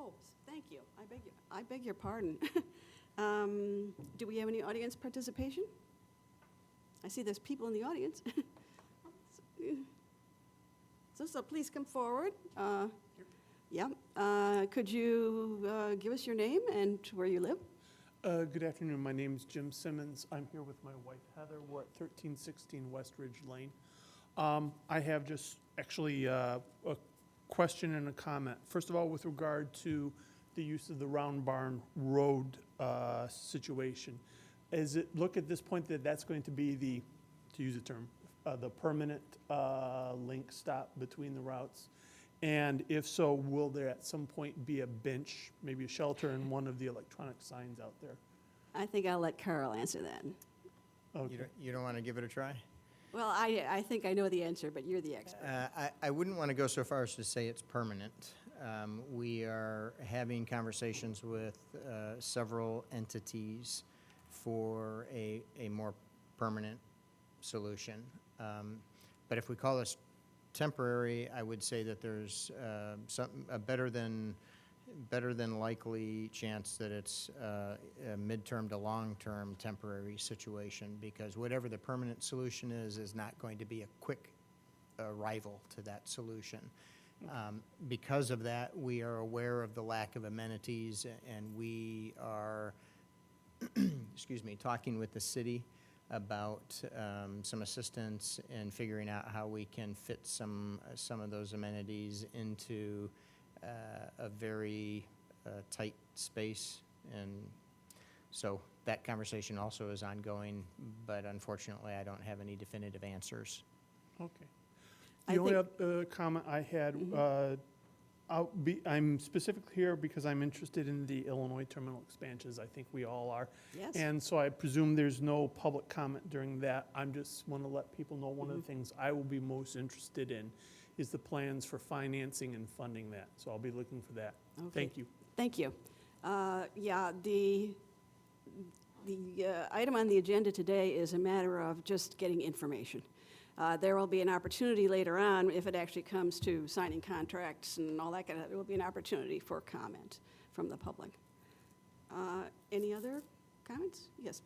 Oh, thank you. I beg your pardon. Do we have any audience participation? I see there's people in the audience. So please come forward. Yeah. Could you give us your name and where you live? Good afternoon. My name is Jim Simmons. I'm here with my wife, Heather. We're at 1316 West Ridge Lane. I have just actually a question and a comment. First of all, with regard to the use of the Round Barn Road situation, is it look at this point that that's going to be the, to use a term, the permanent link stop between the routes? And if so, will there at some point be a bench, maybe a shelter, and one of the electronic signs out there? I think I'll let Carl answer that. Okay. You don't want to give it a try? Well, I think I know the answer, but you're the expert. I wouldn't want to go so far as to say it's permanent. We are having conversations with several entities for a more permanent solution. But if we call this temporary, I would say that there's a better than likely chance that it's a midterm to long-term temporary situation, because whatever the permanent solution is not going to be a quick rival to that solution. Because of that, we are aware of the lack of amenities, and we are, excuse me, talking with the city about some assistance in figuring out how we can fit some of those amenities into a very tight space. And so that conversation also is ongoing, but unfortunately I don't have any definitive answers. Okay. The only other comment I had, I'm specifically here because I'm interested in the Illinois terminal expansions. I think we all are. Yes. And so I presume there's no public comment during that. I just want to let people know one of the things I will be most interested in is the plans for financing and funding that. So I'll be looking for that. Okay. Thank you. Thank you. Yeah, the item on the agenda today is a matter of just getting information. There will be an opportunity later on, if it actually comes to signing contracts and all that kind of, there will be an opportunity for comment from the public. Any other comments? Yes.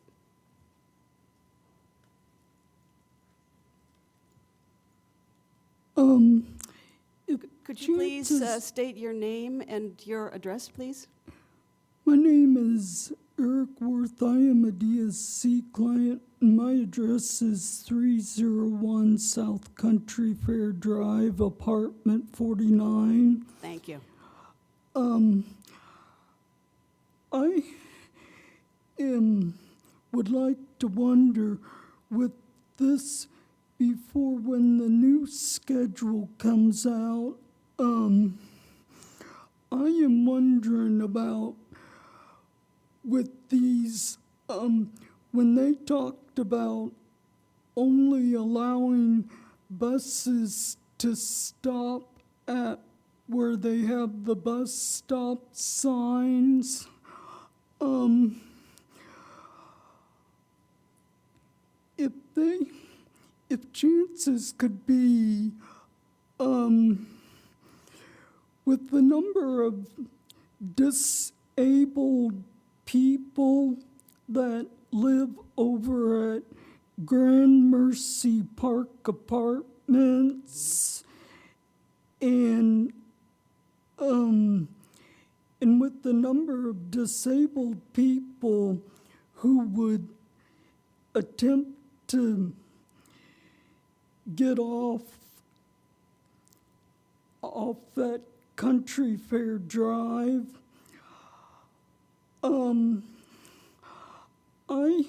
Could you please state your name and your address, please? My name is Eric Worth. I am a DSC client, and my address is 301 South Country Fair Drive, apartment 49. Thank you. I would like to wonder, with this, before when the new schedule comes out, I am wondering about with these, when they talked about only allowing buses to stop at where they have the bus stop signs, if chances could be, with the number of disabled people that live over at Grand Mercy Park Apartments, and with the number of disabled people who would attempt to get off that Country Fair Drive, I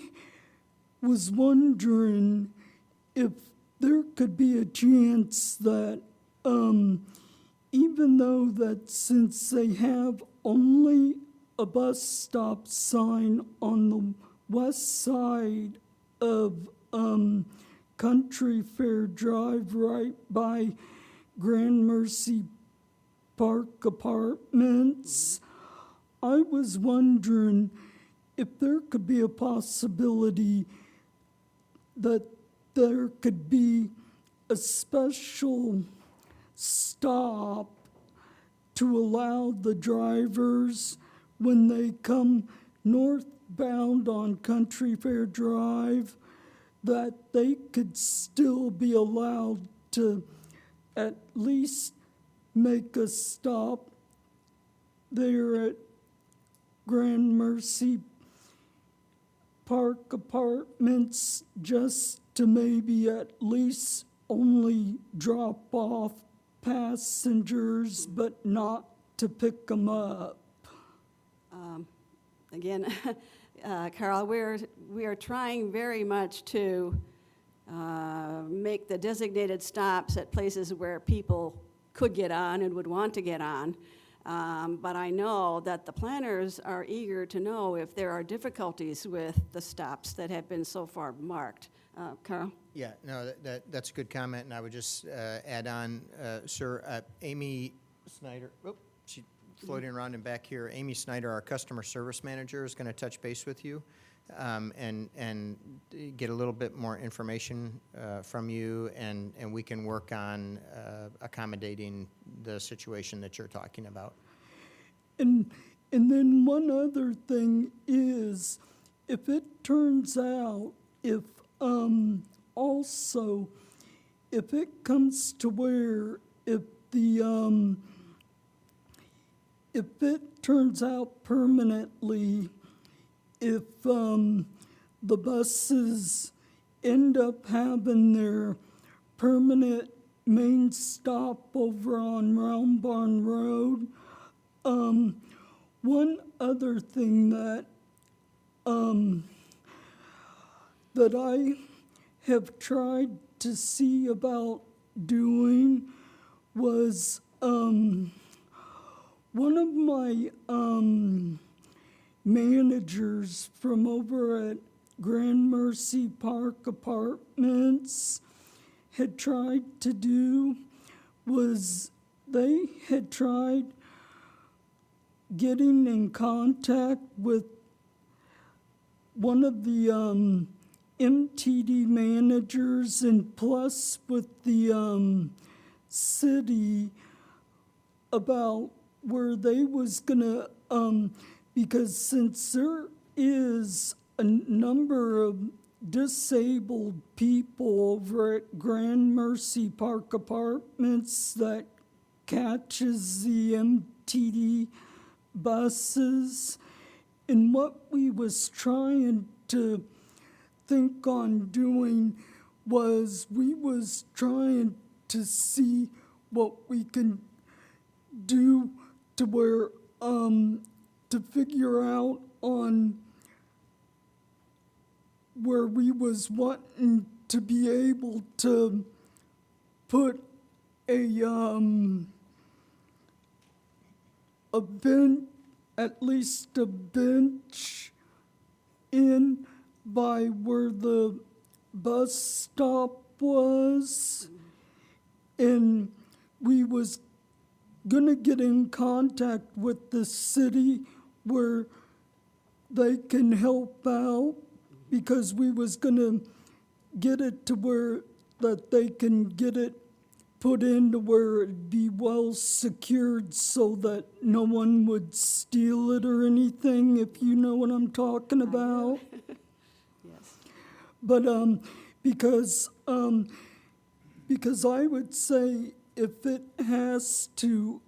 was wondering if there could be a chance that even though that since they have only a bus stop sign on the west side of Country Fair Drive right by Grand Mercy Park Apartments, I was wondering if there could be a possibility that there could be a special stop to allow the drivers, when they come northbound on Country Fair Drive, that they could still be allowed to at least make a stop there at Grand Mercy Park Apartments, just to maybe at least only drop off passengers, but not to pick them up. Again, Carl, we are trying very much to make the designated stops at places where people could get on and would want to get on. But I know that the planners are eager to know if there are difficulties with the stops that have been so far marked. Carl? Yeah, no, that's a good comment, and I would just add on, sir, Amy Snyder, she's floating around in back here. Amy Snyder, our customer service manager, is going to touch base with you and get a little bit more information from you, and we can work on accommodating the situation that you're talking about. And then one other thing is, if it turns out, if also, if it comes to where if it turns out permanently, if the buses end up having their permanent main stop over on Round Barn Road, one other thing that that I have tried to see about doing was one of my managers from over at Grand Mercy Park Apartments had tried to do was they had tried getting in contact with one of the MTD managers, and plus with the city about where they was gonna, because since there is a number of disabled people over at Grand Mercy Park Apartments that catches the MTD buses, and what we was trying to think on doing was we was trying to see what we can do to where to figure out on where we was wanting to be able to put a bench, at least a bench in by where the bus stop was, and we was gonna get in contact with the city where they can help out, because we was gonna get it to where that they can get it put into where it'd be well secured so that no one would steal it or anything, if you know what I'm talking about. Yes. But because I would say if it has to,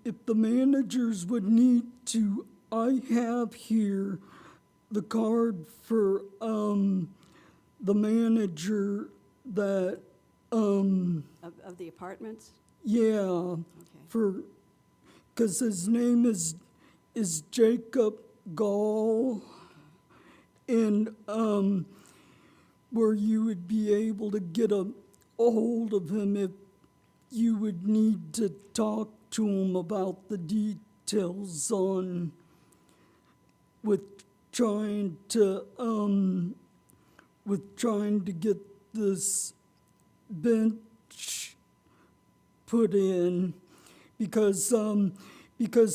if the managers would need to, I have here the card for the manager that Of the apartments? yeah, Okay. because his name is Jacob Gall, and where you would be able to get a hold of him if you would need to talk to him about the details on with trying to get this bench put in, because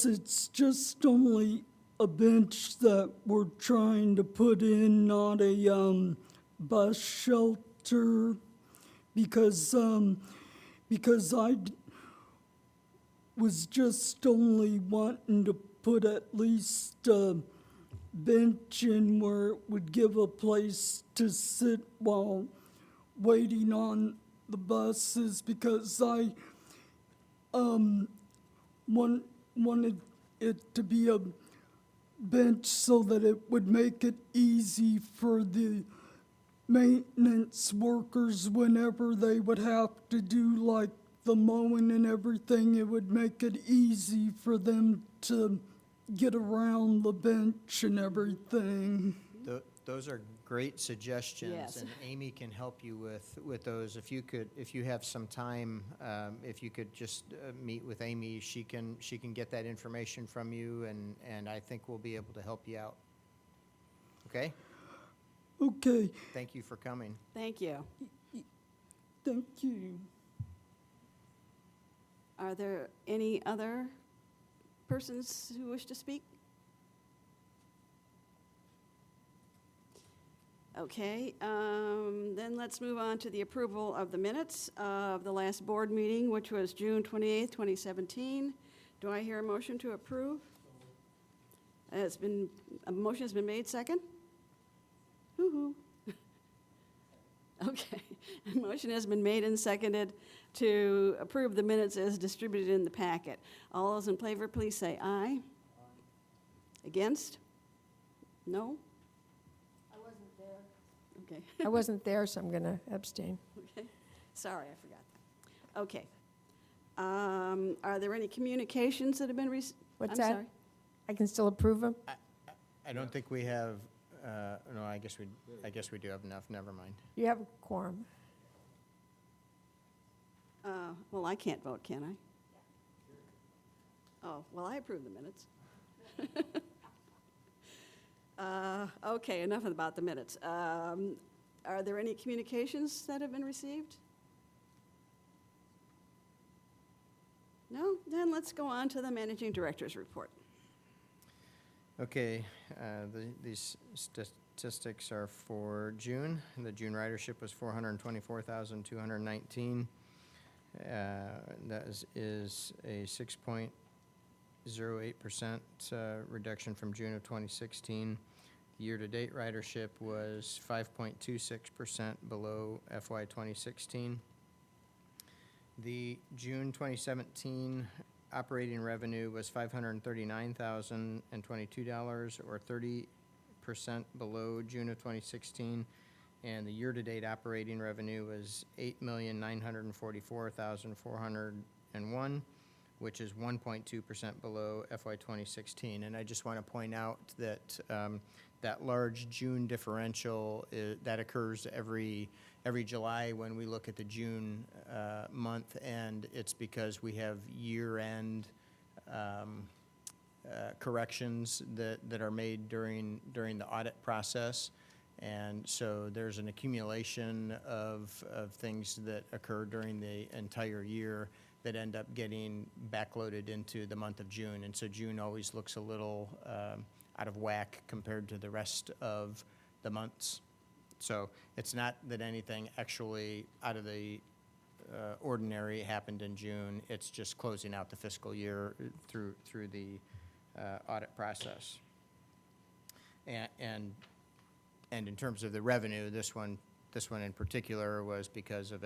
it's just only a bench that we're trying to put in, not a bus shelter, because was just only wanting to put at least a bench in where it would give a place to sit while waiting on the buses, because I wanted it to be a bench so that it would make it easy for the maintenance workers whenever they would have to do like the mowing and everything. It would make it easy for them to get around the bench and everything. Those are great suggestions. Yes. And Amy can help you with those. If you have some time, if you could just meet with Amy, she can get that information from you, and I think we'll be able to help you out. Okay? Okay, Thank you for coming. Thank you. thank you. Are there any other persons who wish to speak? Okay, then let's move on to the approval of the minutes of the last board meeting, which was June 28th, 2017. Do I hear a motion to approve? A motion has been made, second? Woo-hoo. Okay, a motion has been made and seconded to approve the minutes as distributed in the packet. All those in favor, please say aye. Against? No? Okay, I wasn't there, so I'm going to abstain. okay. Sorry, I forgot that. Okay. Are there any communications that have been received? What's that? I can still approve them? I don't think we have, no, I guess we do have enough, never mind. You have a quorum. Well, I can't vote, can I? Oh, well, I approve the minutes. Okay, enough about the minutes. Are there any communications that have been received? No? Then let's go on to the managing director's report. Okay, these statistics are for June. The June ridership was 424,219. That is a 6.08% reduction from June of 2016. Year-to-date ridership was 5.26% below FY 2016. The June 2017 operating revenue was $539,022, or 30% below June of 2016. And the year-to-date operating revenue was $8,944,401, which is 1.2% below FY 2016. And I just want to point out that that large June differential that occurs every July when we look at the June month, and it's because we have year-end corrections that are made during the audit process. And so there's an accumulation of things that occur during the entire year that end up getting backloaded into the month of June. And so June always looks a little out of whack compared to the rest of the months. So it's not that anything actually out of the ordinary happened in June. It's just closing out the fiscal year through the audit process. And in terms of the revenue, this one in particular was because of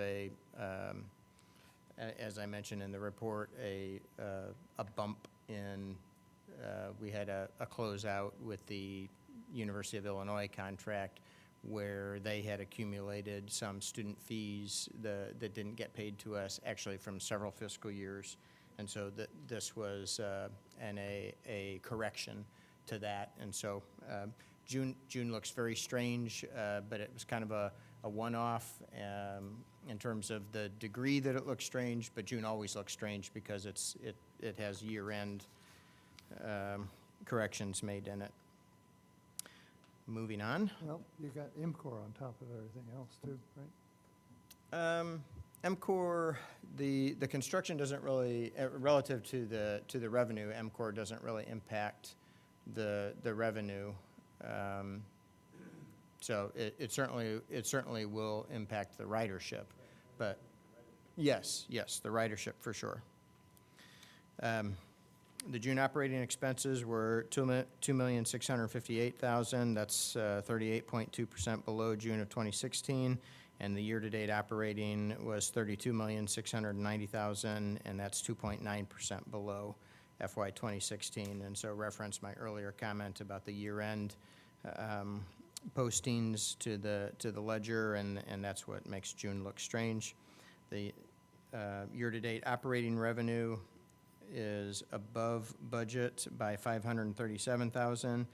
as I mentioned in the report, a bump in, we had a closeout with the University of Illinois contract where they had accumulated some student fees that didn't get paid to us actually from several fiscal years. And so this was a correction to that. And so June looks very strange, but it was kind of a one-off in terms of the degree that it looks strange, but June always looks strange because it has year-end corrections made in it. Moving on. Well, you got MCOR on top of everything else too, right? MCOR, the construction doesn't really, relative to the revenue, MCOR doesn't really impact the revenue. So it certainly will impact the ridership, but yes, the ridership for sure. The June operating expenses were $2,658,000. That's 38.2% below June of 2016. And the year-to-date operating was $32,690,000, and that's 2.9% below FY 2016. And so reference my earlier comment about the year-end postings to the ledger, and that's what makes June look strange. The year-to-date operating revenue is above budget by $537,000,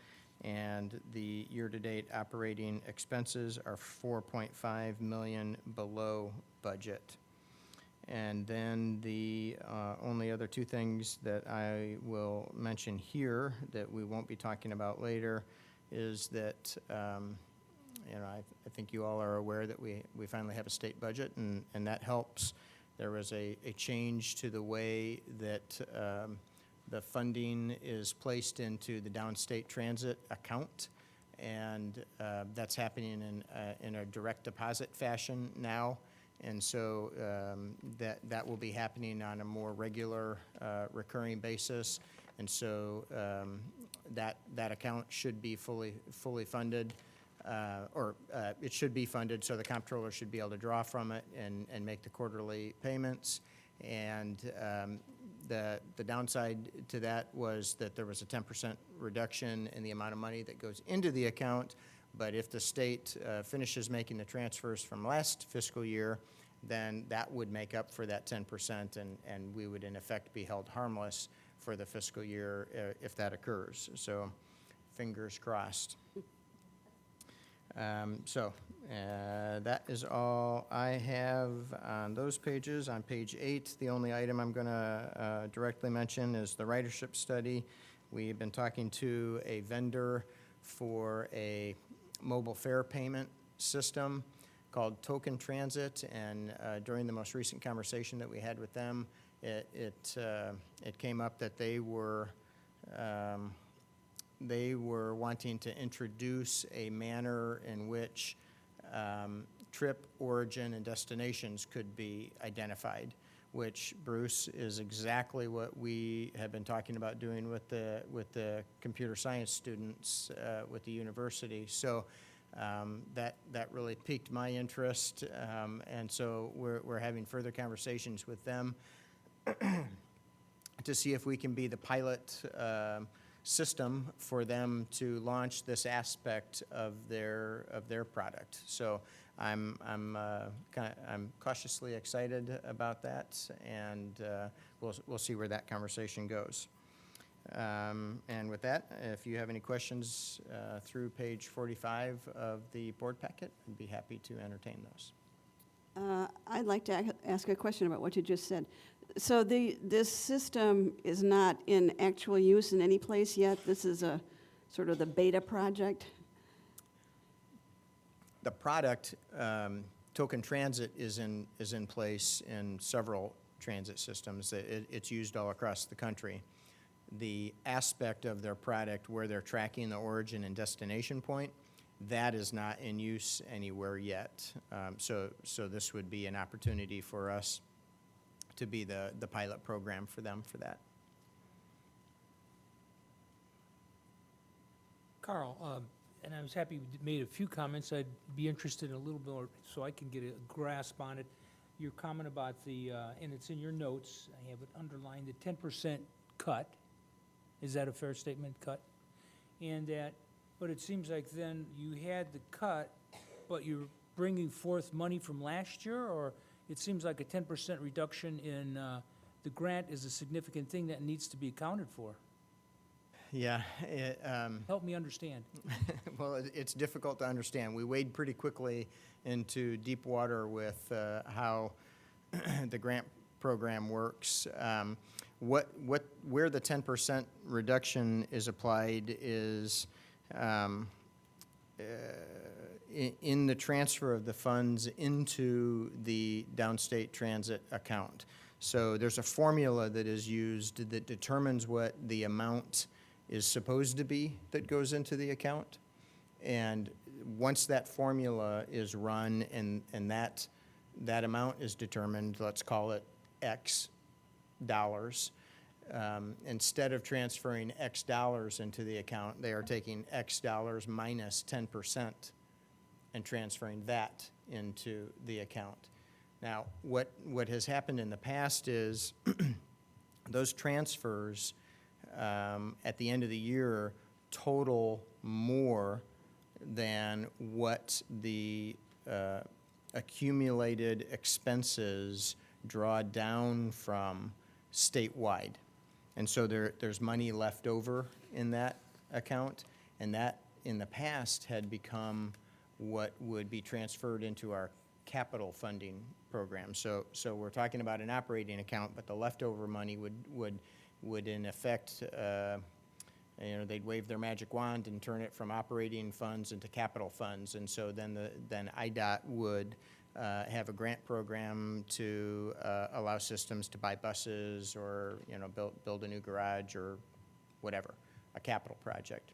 and the year-to-date operating expenses are $4.5 million below budget. And then the only other two things that I will mention here that we won't be talking about later is that, I think you all are aware that we finally have a state budget, and that helps. There was a change to the way that the funding is placed into the Downstate Transit account, and that's happening in a direct deposit fashion now. And so that will be happening on a more regular, recurring basis. And so that account should be fully funded, it should be funded, so the comptroller should be able to draw from it and make the quarterly payments. And the downside to that was that there was a 10% reduction in the amount of money that goes into the account. But if the state finishes making the transfers from last fiscal year, then that would make up for that 10%, and we would in effect be held harmless for the fiscal year if that occurs. So fingers crossed. That is all I have on those pages. On page 8, the only item I'm going to directly mention is the ridership study. We've been talking to a vendor for a mobile fare payment system called Token Transit, and during the most recent conversation that we had with them, it came up that they were wanting to introduce a manner in which trip, origin, and destinations could be identified, which, Bruce, is exactly what we have been talking about doing with the computer science students with the university. So that really piqued my interest, and so we're having further conversations with them to see if we can be the pilot system for them to launch this aspect of their product. So I'm cautiously excited about that, and we'll see where that conversation goes. And with that, if you have any questions through page 45 of the board packet, I'd be happy to entertain those. I'd like to ask a question about what you just said. So this system is not in actual use in any place yet? This is a sort of the beta project? The product, Token Transit, is in place in several transit systems. It's used all across the country. The aspect of their product where they're tracking the origin and destination point, that is not in use anywhere yet. So this would be an opportunity for us to be the pilot program for them for that. Carl, and I was happy you made a few comments. I'd be interested in a little more so I can get a grasp on it. Your comment about and it's in your notes, I have it underlined, the 10% cut. Is that a fair statement, cut? And but it seems like then you had the cut, but you're bringing forth money from last year, or it seems like a 10% reduction in the grant is a significant thing that needs to be accounted for. Yeah. Help me understand. Well, it's difficult to understand. We wade pretty quickly into deep water with how the grant program works. Where the 10% reduction is applied is in the transfer of the funds into the Downstate Transit account. So there's a formula that is used that determines what the amount is supposed to be that goes into the account. And once that formula is run and that amount is determined, let's call it X dollars, Instead of transferring X dollars into the account, they are taking X dollars minus 10% and transferring that into the account. Now, what has happened in the past is those transfers at the end of the year total more than what the accumulated expenses draw down from statewide. And so there's money left over in that account, and that in the past had become what would be transferred into our capital funding program. So we're talking about an operating account, but the leftover money would in effect, they'd wave their magic wand and turn it from operating funds into capital funds. And so then IDOT would have a grant program to allow systems to buy buses or, build a new garage or whatever, a capital project.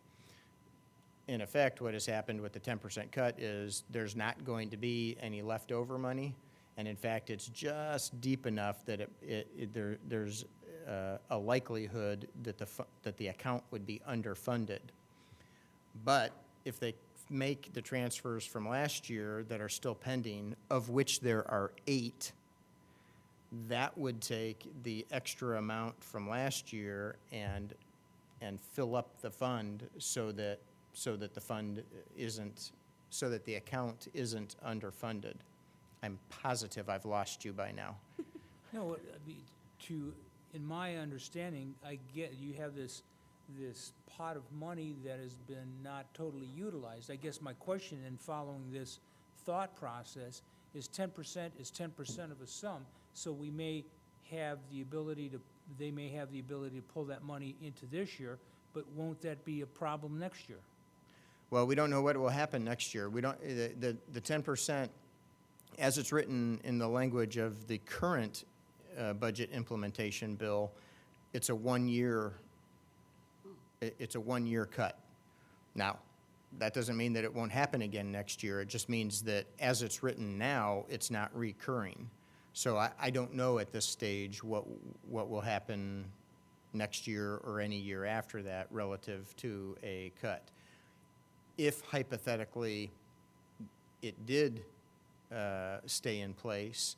In effect, what has happened with the 10% cut is there's not going to be any leftover money, and in fact, it's just deep enough that there's a likelihood that the account would be underfunded. But if they make the transfers from last year that are still pending, of which there are 8, that would take the extra amount from last year and fill up the fund so that the fund isn't, so that the account isn't underfunded. I'm positive I've lost you by now. No, in my understanding, I get, you have this pot of money that has been not totally utilized. I guess my question in following this thought process is 10% is 10% of a sum, so we may have the ability to, they may have the ability to pull that money into this year, but won't that be a problem next year? Well, we don't know what will happen next year. We don't, the 10%, as it's written in the language of the current budget implementation bill, it's a one-year cut. Now, that doesn't mean that it won't happen again next year. It just means that as it's written now, it's not recurring. So I don't know at this stage what will happen next year or any year after that relative to a cut. If hypothetically it did stay in place,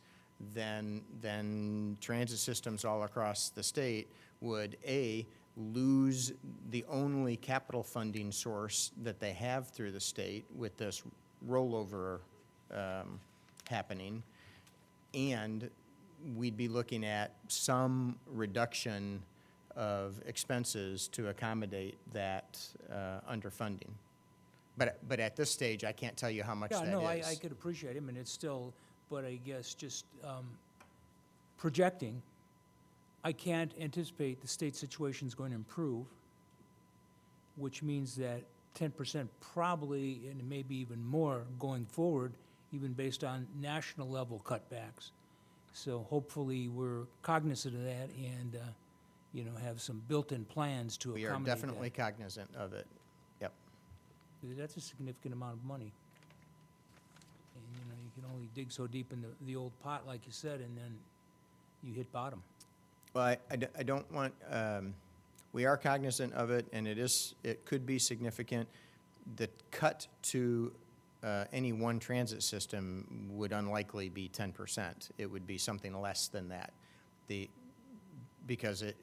then transit systems all across the state would, A, lose the only capital funding source that they have through the state with this rollover happening, and we'd be looking at some reduction of expenses to accommodate that underfunding. But at this stage, I can't tell you how much that is. Yeah, no, I could appreciate it. I mean, it's still, but I guess just projecting, I can't anticipate the state situation is going to improve, which means that 10% probably, and maybe even more going forward, even based on national level cutbacks. So hopefully we're cognizant of that and, have some built-in plans to accommodate that. We are definitely cognizant of it. Yep. That's a significant amount of money. And, you can only dig so deep in the old pot, like you said, and then you hit bottom. Well, I don't want, we are cognizant of it, and it could be significant. The cut to any one transit system would unlikely be 10%. It would be something less than that. Because it,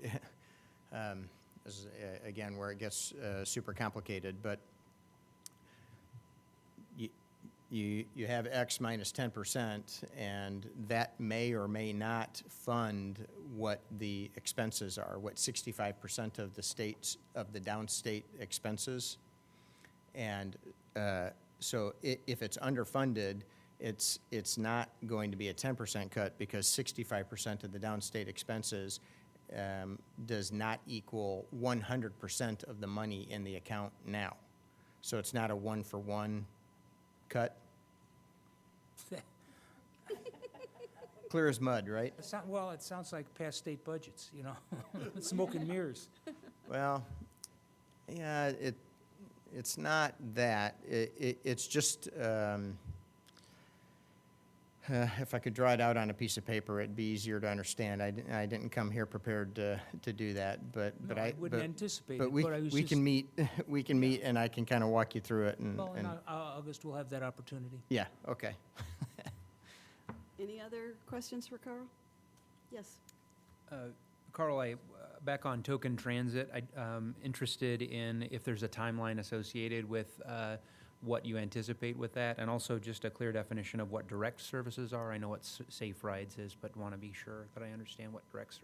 is, again, where it gets super complicated, but you have X minus 10%, and that may or may not fund what the expenses are, what 65% of the downstate expenses. And so if it's underfunded, it's not going to be a 10% cut because 65% of the downstate expenses does not equal 100% of the money in the account now. So it's not a one-for-one cut. Clear as mud, right? Well, it sounds like past state budgets, smoke and mirrors. Well, yeah, it's not that. It's just, if I could draw it out on a piece of paper, it'd be easier to understand. I didn't come here prepared to do that, but No, I wouldn't anticipate but it, we, but I was we just. can meet, we can meet, and I can kind of walk you through it, Well, in and, August, we'll have that opportunity. yeah, okay. Any other questions for Carl? Yes. Carl, back on token transit, I'm interested in if there's a timeline associated with what you anticipate with that, and also just a clear definition of what direct services are. I know what Safe Rides is, but want to be sure that I understand what direct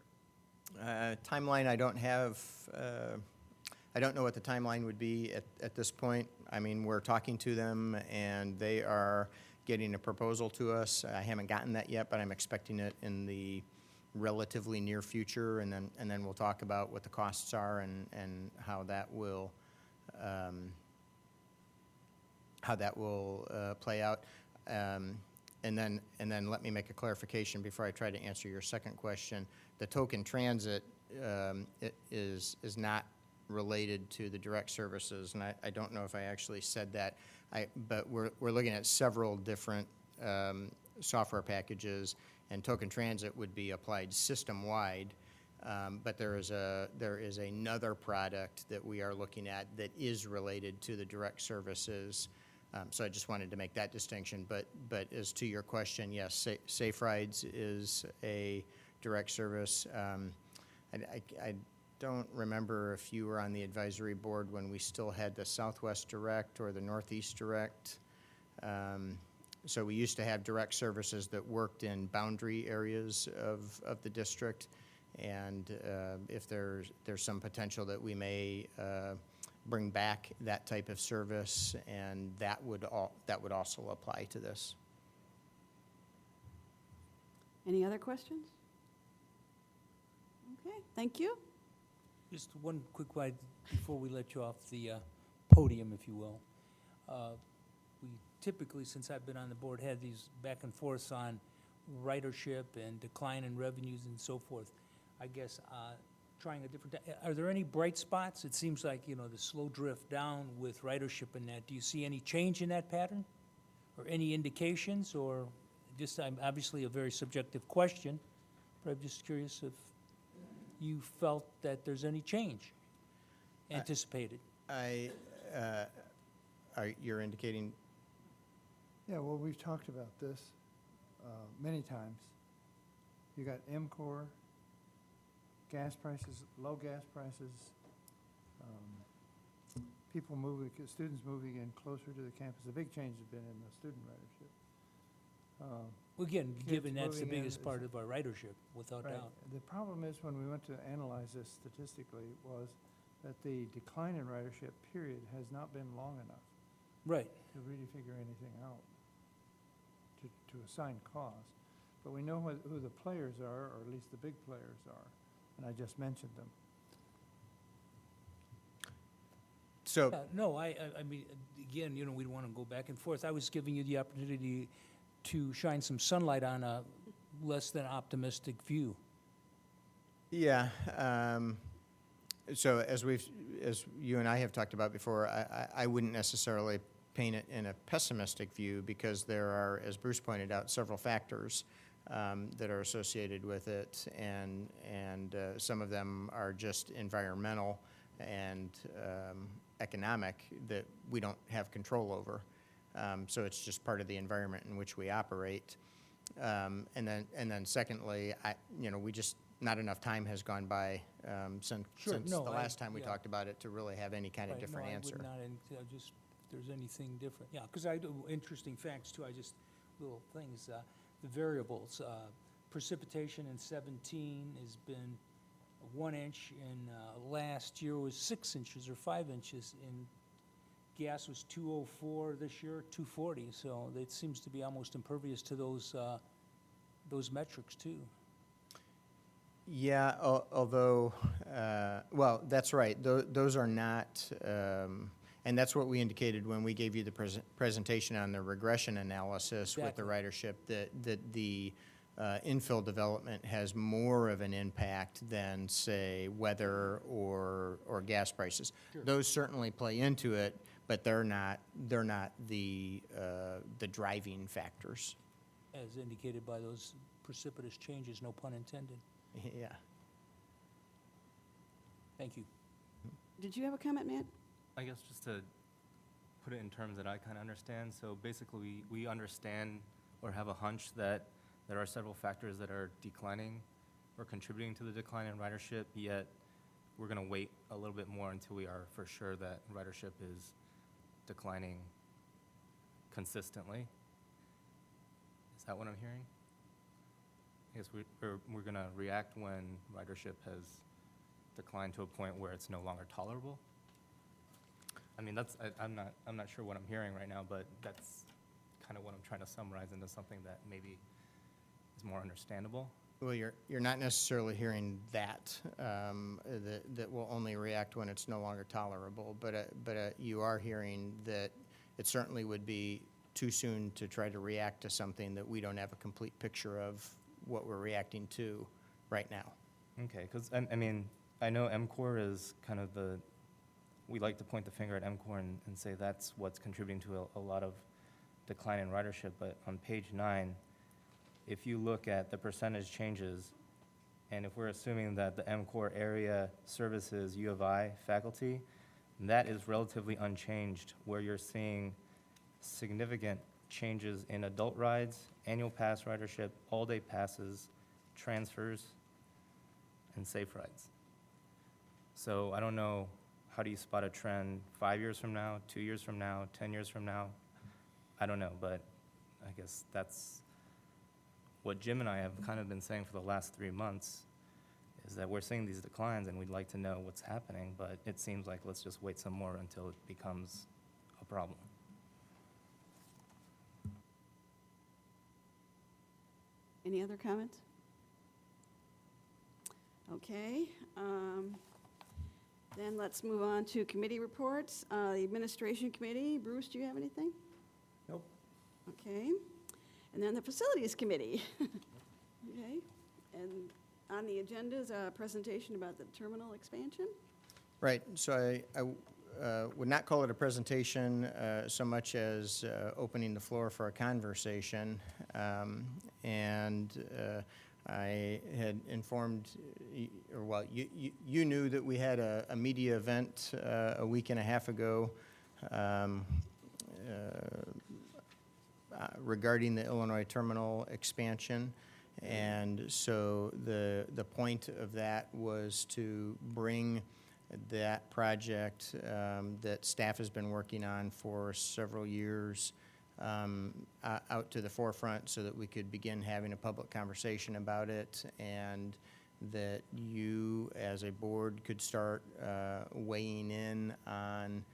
Timeline, I don't have, I don't know what the timeline would be at this point. I mean, we're talking to them, and they are getting a proposal to us. I haven't gotten that yet, but I'm expecting it in the relatively near future, and then we'll talk about what the costs are and how that will play out. And then let me make a clarification before I try to answer your second question. The token transit is not related to the direct services, and I don't know if I actually said that. But we're looking at several different software packages, and token transit would be applied system-wide. But there is another product that we are looking at that is related to the direct services. So I just wanted to make that distinction. But as to your question, yes, Safe Rides is a direct service. I don't remember if you were on the advisory board when we still had the Southwest Direct or the Northeast Direct. So we used to have direct services that worked in boundary areas of the district, and if there's some potential that we may bring back that type of service, and that would also apply to this. Any other questions? Okay, thank you. Just one quick word before we let you off the podium, if you will. We typically, since I've been on the board, had these back and forths on ridership and decline in revenues and so forth. I guess trying a different, are there any bright spots? It seems like, the slow drift down with ridership and that. Do you see any change in that pattern? Or any indications? Or just, obviously a very subjective question, but I'm just curious if you felt that there's any change anticipated. You're indicating? Yeah, well, we've talked about this many times. You got MCOR, gas prices, low gas prices, people moving, students moving in closer to the campus. The big change has been in the student ridership. Well, again, Kids given that's the moving in biggest is- part of our ridership, without Right. doubt. The problem is, when we went to analyze this statistically, was that the decline in ridership period has not been long enough Right. to really figure anything out, to assign cause. But we know who the players are, or at least the big players are, and I just mentioned them. So, No, I mean, again, we don't want to go back and forth. I was giving you the opportunity to shine some sunlight on a less than optimistic view. yeah, so as you and I have talked about before, I wouldn't necessarily paint it in a pessimistic view, because there are, as Bruce pointed out, several factors that are associated with it, and some of them are just environmental and economic that we don't have control over. So it's just part of the environment in which we operate. And then secondly, we just, not enough time has gone by since the last time we talked about it to really have any kind of different answer. No, I would not, just if there's anything different. Yeah, because I do interesting facts too. Little things. The variables, precipitation in 17 has been 1 inch, and last year was 6 inches or 5 inches, and gas was 204 this year, 240. So it seems to be almost impervious to those metrics too. Yeah, although, well, that's right. Those are not, and that's what we indicated when we gave you the presentation on the regression analysis with the ridership, that the infill development has more of an impact than, say, weather or gas prices. Sure. Those certainly play into it, but they're not the driving factors. as indicated by those precipitous changes, no pun intended. Yeah. Thank you. Did you have a comment, Matt? I guess just to put it in terms that I kind of understand, so basically we understand or have a hunch that there are several factors that are declining or contributing to the decline in ridership, yet we're going to wait a little bit more until we are for sure that ridership is declining consistently. Is that what I'm hearing? I guess we're going to react when ridership has declined to a point where it's no longer tolerable. I mean, I'm not sure what I'm hearing right now, but that's kind of what I'm trying to summarize into something that maybe is more understandable. Well, you're not necessarily hearing that, that will only react when it's no longer tolerable, but you are hearing that it certainly would be too soon to try to react to something that we don't have a complete picture of what we're reacting to right now. Okay, because, I mean, I know MCOR is kind of we like to point the finger at MCOR and say that's what's contributing to a lot of decline in ridership, but on page 9, if you look at the percentage changes, and if we're assuming that the MCOR area services U of I faculty, that is relatively unchanged, where you're seeing significant changes in adult rides, annual pass ridership, all-day passes, transfers, and safe rides. So I don't know, how do you spot a trend 5 years from now, 2 years from now, 10 years from now? I don't know, but I guess that's what Jim and I have kind of been saying for the last 3 months, is that we're seeing these declines and we'd like to know what's happening, but it seems like let's just wait some more until it becomes a problem. Any other comments? Okay, then let's move on to committee reports. The Administration Committee, Bruce, do you have anything? Nope. Okay, and then the Facilities Committee. Okay, and on the agenda is a presentation about the terminal expansion. Right, so I would not call it a presentation so much as opening the floor for a conversation. I had informed, you knew that we had a media event a week and a half ago regarding the Illinois terminal expansion. And so the point of that was to bring that project that staff has been working on for several years out to the forefront so that we could begin having a public conversation about it, and that you as a board could start weighing in on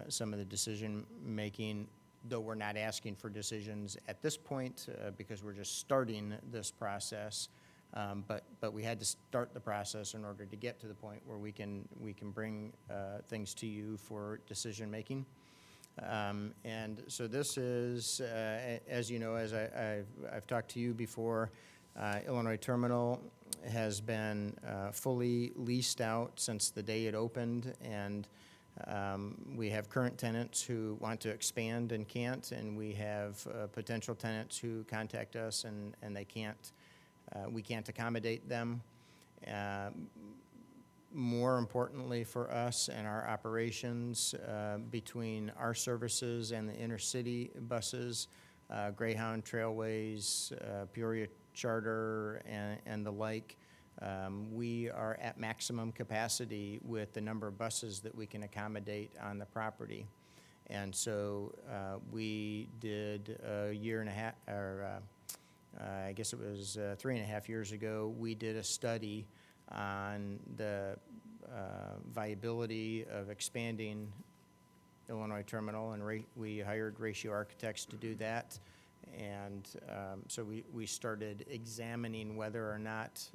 some of the decision making, though we're not asking for decisions at this point because we're just starting this process. But we had to start the process in order to get to the point where we can bring things to you for decision making. And so this is, as you know, as I've talked to you before, Illinois Terminal has been fully leased out since the day it opened, and we have current tenants who want to expand and can't, and we have potential tenants who contact us and they can't. We can't accommodate them. More importantly for us and our operations, between our services and the intercity buses, Greyhound, Trailways, Peoria Charter, and the like, we are at maximum capacity with the number of buses that we can accommodate on the property. And so we did a year and a half, or I guess it was 3.5 years ago, we did a study on the viability of expanding Illinois Terminal, and we hired Ratio Architects to do that. And so we started examining whether or not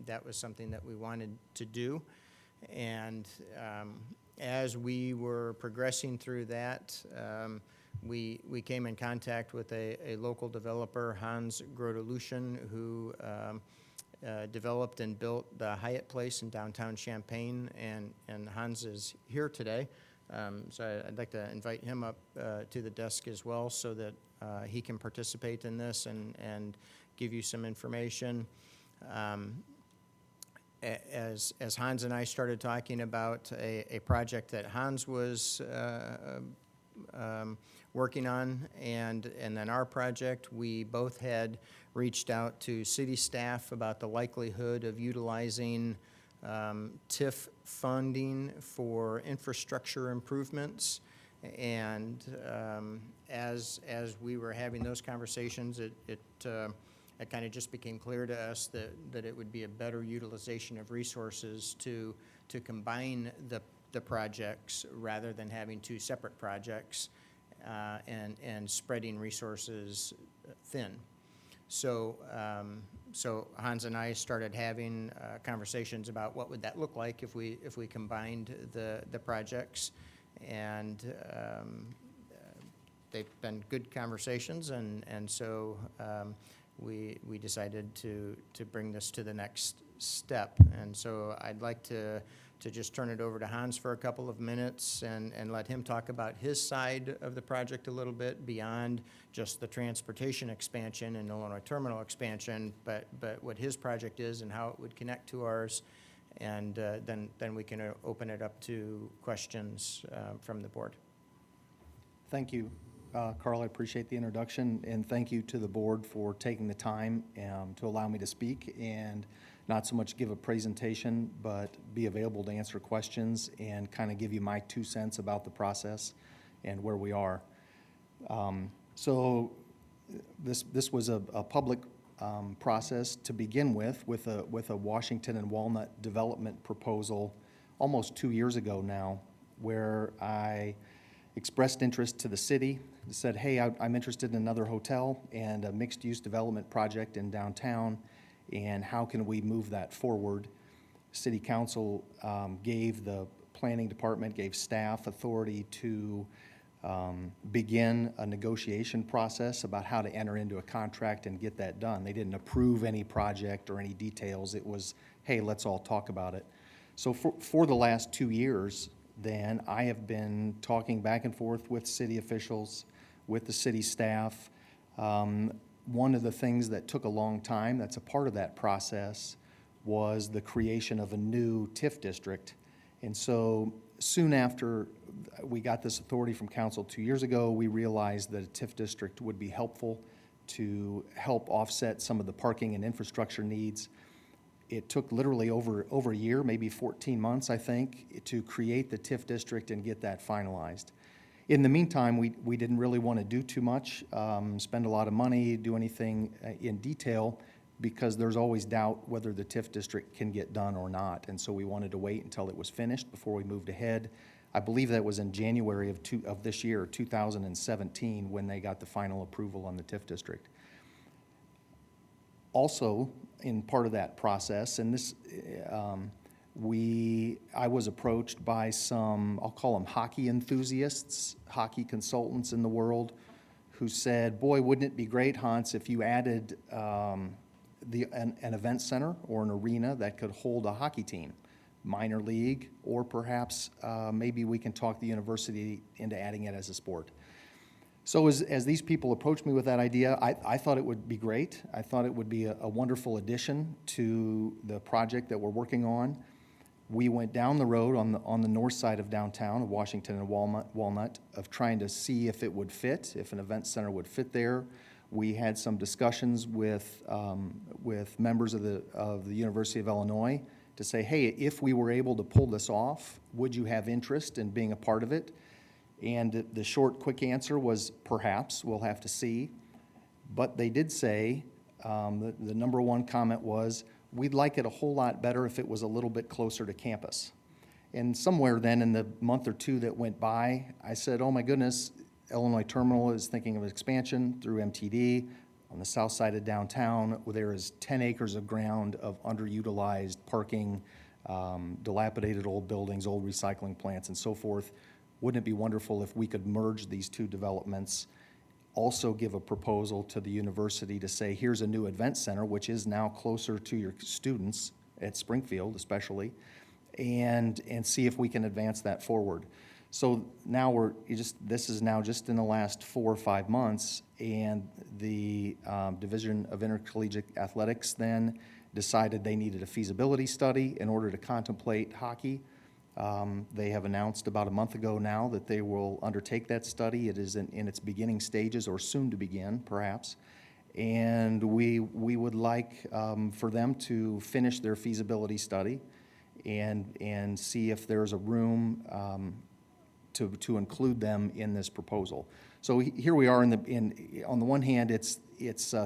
that was something that we wanted to do. And as we were progressing through that, we came in contact with a local developer, Hans Grodelution, who developed and built the Hyatt Place in downtown Champaign, and Hans is here today. So I'd like to invite him up to the desk as well so that he can participate in this and give you some information. As Hans and I started talking about a project that Hans was working on, and then our project, we both had reached out to city staff about the likelihood of utilizing TIF funding for infrastructure improvements. And as we were having those conversations, it kind of just became clear to us that it would be a better utilization of resources to combine the projects rather than having two separate projects and spreading resources thin. So Hans and I started having conversations about what would that look like if we combined the projects, and they've been good conversations, and so we decided to bring this to the next step. And so I'd like to just turn it over to Hans for a couple of minutes and let him talk about his side of the project a little bit beyond just the transportation expansion and Illinois terminal expansion, but what his project is and how it would connect to ours. And then we can open it up to questions from the board. Thank you, Carl. I appreciate the introduction, and thank you to the board for taking the time to allow me to speak and not so much give a presentation, but be available to answer questions and kind of give you my 2 cents about the process and where we are. So this was a public process to begin with a Washington and Walnut development proposal almost 2 years ago now, where I expressed interest to the city, said, hey, I'm interested in another hotel and a mixed-use development project in downtown, and how can we move that forward? City Council gave the planning department, gave staff authority to begin a negotiation process about how to enter into a contract and get that done. They didn't approve any project or any details. It was, hey, let's all talk about it. So for the last 2 years, then, I have been talking back and forth with city officials, with the city staff. One of the things that took a long time, that's a part of that process, was the creation of a new TIF district. And so soon after we got this authority from council 2 years ago, we realized that a TIF district would be helpful to help offset some of the parking and infrastructure needs. It took literally over a year, maybe 14 months, I think, to create the TIF district and get that finalized. In the meantime, we didn't really want to do too much, spend a lot of money, do anything in detail, because there's always doubt whether the TIF district can get done or not. And so we wanted to wait until it was finished before we moved ahead. I believe that was in January of this year, 2017, when they got the final approval on the TIF district. Also, in part of that process, and this, I was approached by some, I'll call them hockey enthusiasts, hockey consultants in the world, who said, boy, wouldn't it be great, Hans, if you added an event center or an arena that could hold a hockey team, minor league, or perhaps maybe we can talk the university into adding it as a sport. So as these people approached me with that idea, I thought it would be great. I thought it would be a wonderful addition to the project that we're working on. We went down the road on the north side of downtown, of Washington and Walnut, of trying to see if it would fit, if an event center would fit there. We had some discussions with members of the University of Illinois to say, hey, if we were able to pull this off, would you have interest in being a part of it? And the short, quick answer was perhaps. We'll have to see. But they did say, the number one comment was, we'd like it a whole lot better if it was a little bit closer to campus. And somewhere then in the month or two that went by, I said, oh my goodness, Illinois Terminal is thinking of expansion through MTD. On the south side of downtown, where there is 10 acres of ground of underutilized parking, dilapidated old buildings, old recycling plants, and so forth. Wouldn't it be wonderful if we could merge these two developments, also give a proposal to the university to say, here's a new event center, which is now closer to your students at Springfield especially, and see if we can advance that forward. So now this is now just in the last 4 or 5 months, and the Division of Intercollegiate Athletics then decided they needed a feasibility study in order to contemplate hockey. They have announced about a month ago now that they will undertake that study. It is in its beginning stages, or soon to begin, perhaps. And we would like for them to finish their feasibility study and see if there's a room to include them in this proposal. So here we are on the one hand, it's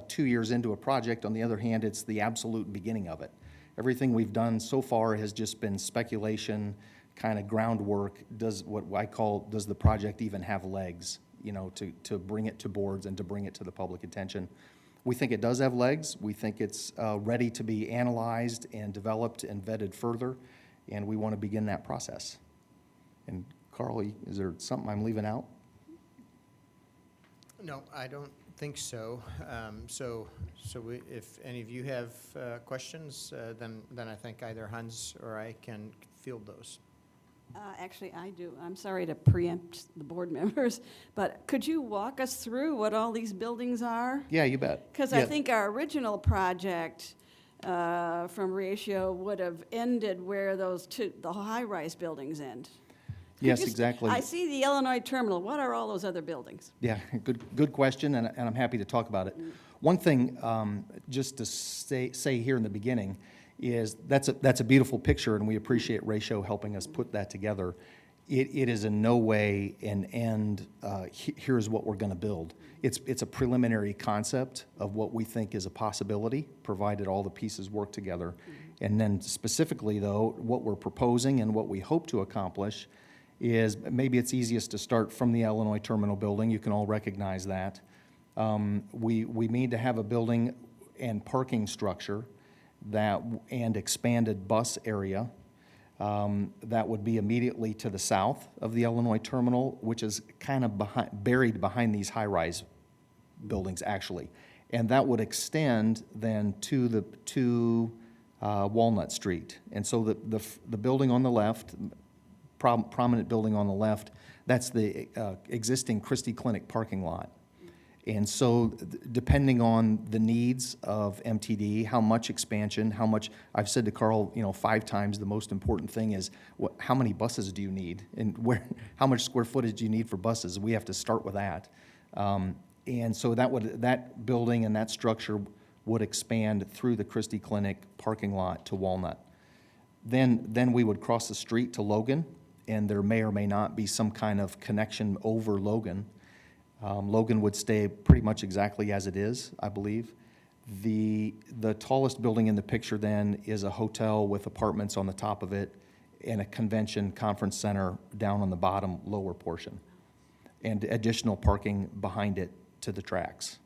2 years into a project. On the other hand, it's the absolute beginning of it. Everything we've done so far has just been speculation, kind of groundwork. Does the project even have legs, to bring it to boards and to bring it to the public attention? We think it does have legs. We think it's ready to be analyzed and developed and vetted further, and we want to begin that process. And Carl, is there something I'm leaving out? No, I don't think so. If any of you have questions, then I think either Hans or I can field those. Actually, I do. I'm sorry to preempt the board members, but could you walk us through what all these buildings are? Yeah, you bet. Because I think our original project from Ratio would have ended where the high-rise buildings end. Yes, exactly. I see the Illinois terminal. What are all those other buildings? Yeah, good question, and I'm happy to talk about it. One thing, just to say here in the beginning, is that's a beautiful picture, and we appreciate Ratio helping us put that together. It is in no way an end, here's what we're going to build. It's a preliminary concept of what we think is a possibility, provided all the pieces work together. And then specifically, though, what we're proposing and what we hope to accomplish is, maybe it's easiest to start from the Illinois Terminal building. You can all recognize that. We need to have a building and parking structure and expanded bus area that would be immediately to the south of the Illinois Terminal, which is kind of buried behind these high-rise buildings, actually. And that would extend then to Walnut Street. And so the building on the left, prominent building on the left, that's the existing Christie Clinic parking lot. And so depending on the needs of MTD, how much expansion, how much, I've said to Carl, 5 times, the most important thing is how many buses do you need, and how much square footage do you need for buses? We have to start with that. And so that building and that structure would expand through the Christie Clinic parking lot to Walnut. Then we would cross the street to Logan, and there may or may not be some kind of connection over Logan. Logan would stay pretty much exactly as it is, I believe. The tallest building in the picture then is a hotel with apartments on the top of it and a convention conference center down on the bottom lower portion, and additional parking behind it to the tracks.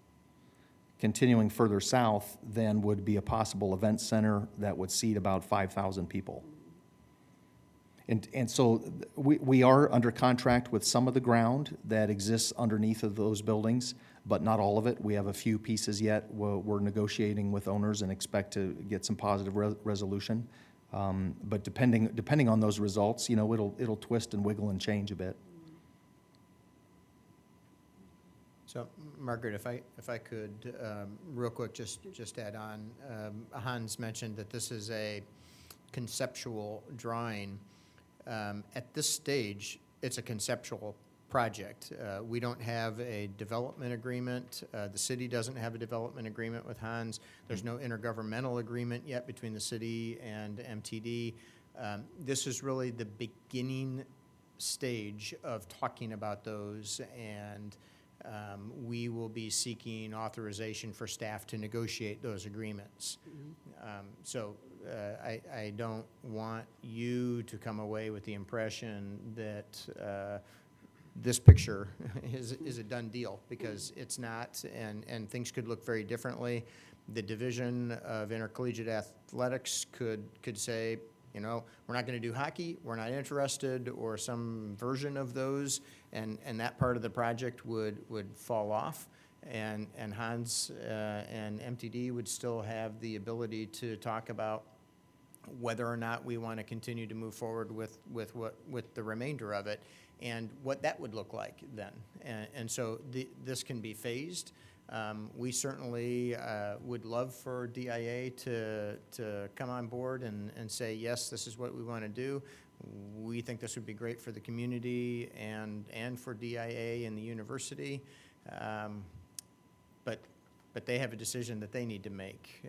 Continuing further south then would be a possible event center that would seat about 5,000 people. And so we are under contract with some of the ground that exists underneath of those buildings, but not all of it. We have a few pieces yet. We're negotiating with owners and expect to get some positive resolution. But depending on those results, it'll twist and wiggle and change a bit. So, Margaret, if I could, real quick, just add on. Hans mentioned that this is a conceptual drawing. At this stage, it's a conceptual project. We don't have a development agreement. The city doesn't have a development agreement with Hans. There's no intergovernmental agreement yet between the city and MTD. This is really the beginning stage of talking about those, and we will be seeking authorization for staff to negotiate those agreements. I don't want you to come away with the impression that this picture is a done deal, because it's not, and things could look very differently. The Division of Intercollegiate Athletics could say, we're not going to do hockey, we're not interested, or some version of those, and that part of the project would fall off. And Hans and MTD would still have the ability to talk about whether or not we want to continue to move forward with the remainder of it. and what that would look like then. And so this can be phased. We certainly would love for DIA to come on board and say, yes, this is what we want to do. We think this would be great for the community and for DIA and the university. But they have a decision that they need to make.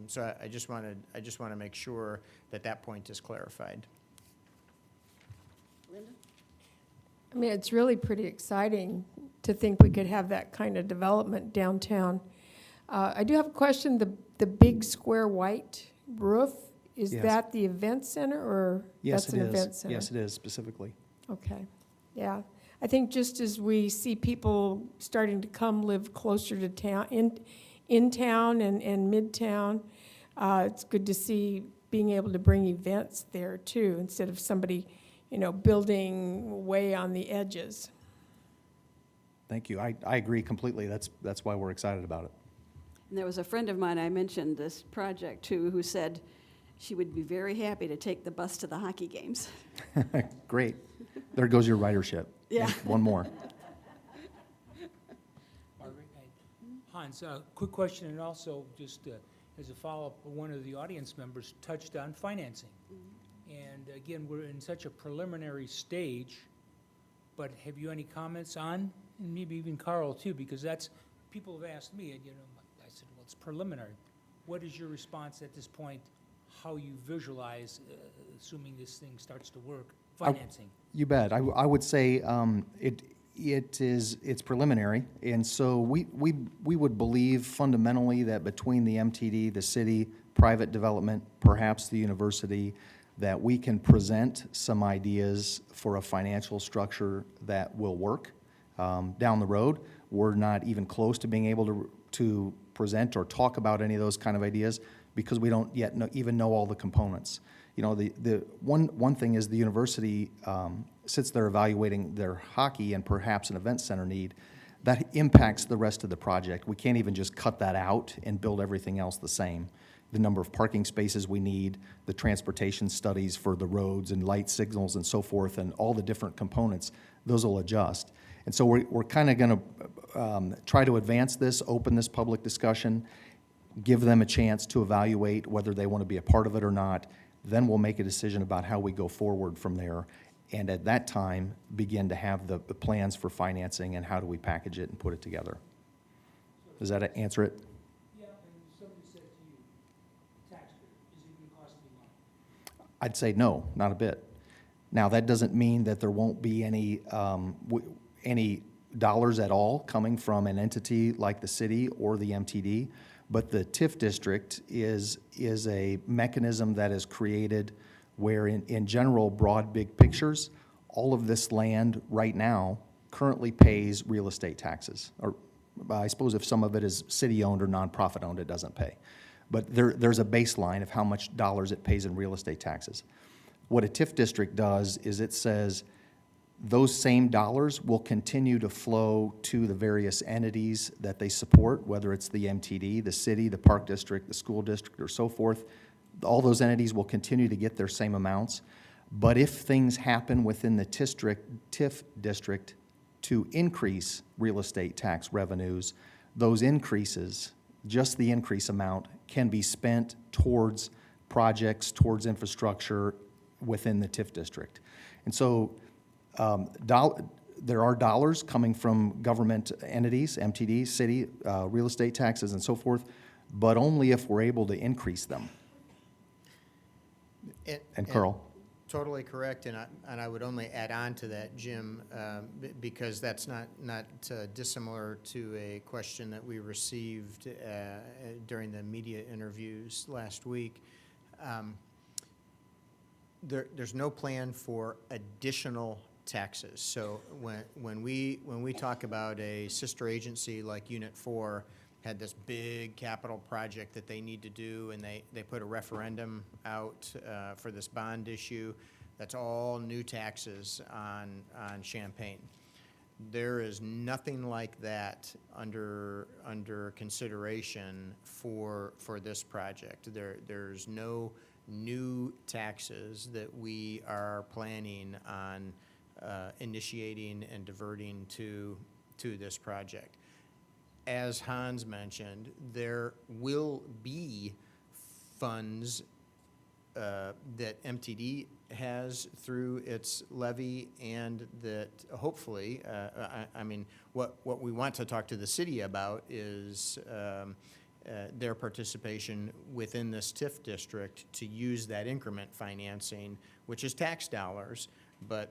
So I just want to make sure that that point is clarified. Linda? I mean, it's really pretty exciting to think we could have that kind of development downtown. I do have a question, the big square white roof, is Yes. that the event center, or Yes, that's it an is. event center? Yes, it is specifically. Okay, yeah. I think just as we see people starting to come live closer to town, in town and midtown, it's good to see being able to bring events there too, instead of somebody, building way on the edges. Thank you. I agree completely. That's why we're excited about it. And there was a friend of mine, I mentioned this project to, who said she would be very happy to take the bus to the hockey games. Great. There goes your ridership. Yeah. And one more. Margaret, Hans, quick question, and also just as a follow-up, one of the audience members touched on financing. And again, we're in such a preliminary stage, but have you any comments on, and maybe even Carl too, because that's, people have asked me, and I said, well, it's preliminary. What is your response at this point, how you visualize, assuming this thing starts to work, financing? You bet. I would say it's preliminary, and so we would believe fundamentally that between the MTD, the city, private development, perhaps the university, that we can present some ideas for a financial structure that will work down the road. We're not even close to being able to present or talk about any of those kind of ideas because we don't yet even know all the components. The one thing is the university sits there evaluating their hockey and perhaps an event center need. That impacts the rest of the project. We can't even just cut that out and build everything else the same. The number of parking spaces we need, the transportation studies for the roads and light signals and so forth, and all the different components, those will adjust. And so we're kind of going to try to advance this, open this public discussion, give them a chance to evaluate whether they want to be a part of it or not. Then we'll make a decision about how we go forward from there. And at that time, begin to have the plans for financing and how do we package it and put it together. Does that answer it? Yeah, and somebody said to you, taxpayer, is it going to cost me money? I'd say no, not a bit. Now, that doesn't mean that there won't be any dollars at all coming from an entity like the city or the MTD, but the TIF district is a mechanism that is created where in general, broad, big pictures, all of this land right now currently pays real estate taxes. Or I suppose if some of it is city-owned or nonprofit-owned, it doesn't pay. But there's a baseline of how much dollars it pays in real estate taxes. What a TIF district does is it says those same dollars will continue to flow to the various entities that they support, whether it's the MTD, the city, the park district, the school district, or so forth. All those entities will continue to get their same amounts. But if things happen within the TIF district to increase real estate tax revenues, those increases, just the increase amount, can be spent towards projects, towards infrastructure within the TIF district. And so there are dollars coming from government entities, MTD, city, real estate taxes, and so forth, but only if we're able to increase them. And Carl? Totally correct, and I would only add on to that, Jim, because that's not dissimilar to a question that we received during the media interviews last week. There's no plan for additional taxes. So when we talk about a sister agency like Unit 4 had this big capital project that they need to do, and they put a referendum out for this bond issue, that's all new taxes on Champaign. There is nothing like that under consideration for this project. There's no new taxes that we are planning on initiating and diverting to this project. As Hans mentioned, there will be funds that MTD has through its levy, and that hopefully, I mean, what we want to talk to the city about is their participation within this TIF district to use that increment financing, which is tax dollars, but